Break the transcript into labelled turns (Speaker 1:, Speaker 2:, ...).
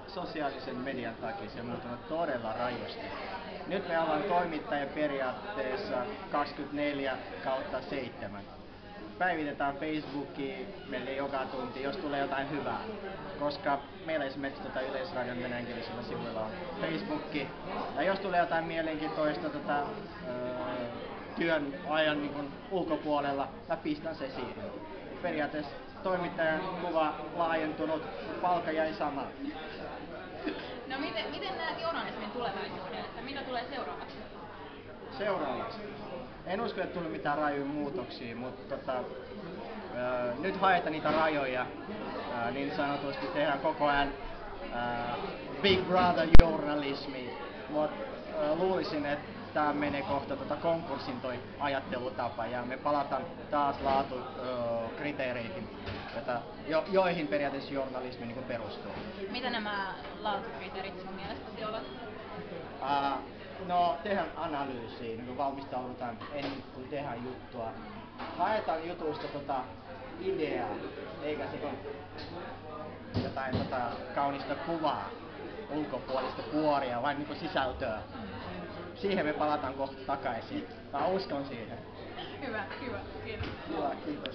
Speaker 1: sosiaalisen median takia se on muuttunut todella rajusti. Nyt me ollaan toimittajia periaatteessa 24/7. Päivitetään Facebookiin meille joka tunti, jos tulee jotain hyvää. Koska meillä esimerkiksi Yleisradion venäjänkielisillä sivuilla on Facebookki. Ja jos tulee jotain mielenkiintoista työn ajan niin ulkopuolella, mä pistän se siihen. Periaatteessa toimittajan kuva laajentunut, palkka jäi sama.
Speaker 2: No miten näet journalismin tulevaisuuden, että mitä tulee seuraavaksi?
Speaker 1: Seuraavaksi. En usko, että tuli mitään rajuja muutoksia, mutta nyt haetaan niitä rajoja. Niin sanotusti tehdään koko ajan Big Brother journalismi. Mutta luulisin, että tämä menee kohta konkurssin toi ajattelutapa ja me palataan taas laatukriteereihin, joihin periaatteessa journalismi niin perustuu.
Speaker 2: Mitä nämä laatukriteerit sinun mielestäsi ovat?
Speaker 1: No, tehdään analyysiä, niin kun valmistaudutaan ennen kuin tehdään juttua. Haetaan jutuista ideaa, eikä jotain kaunista kuvaa, ulkopuolista kuoria, vaan niin sisältöä. Siihen me palataan kohta takaisin. Mä uskon siihen.
Speaker 2: Hyvä, kiitos.
Speaker 1: Hyvä, kiitos.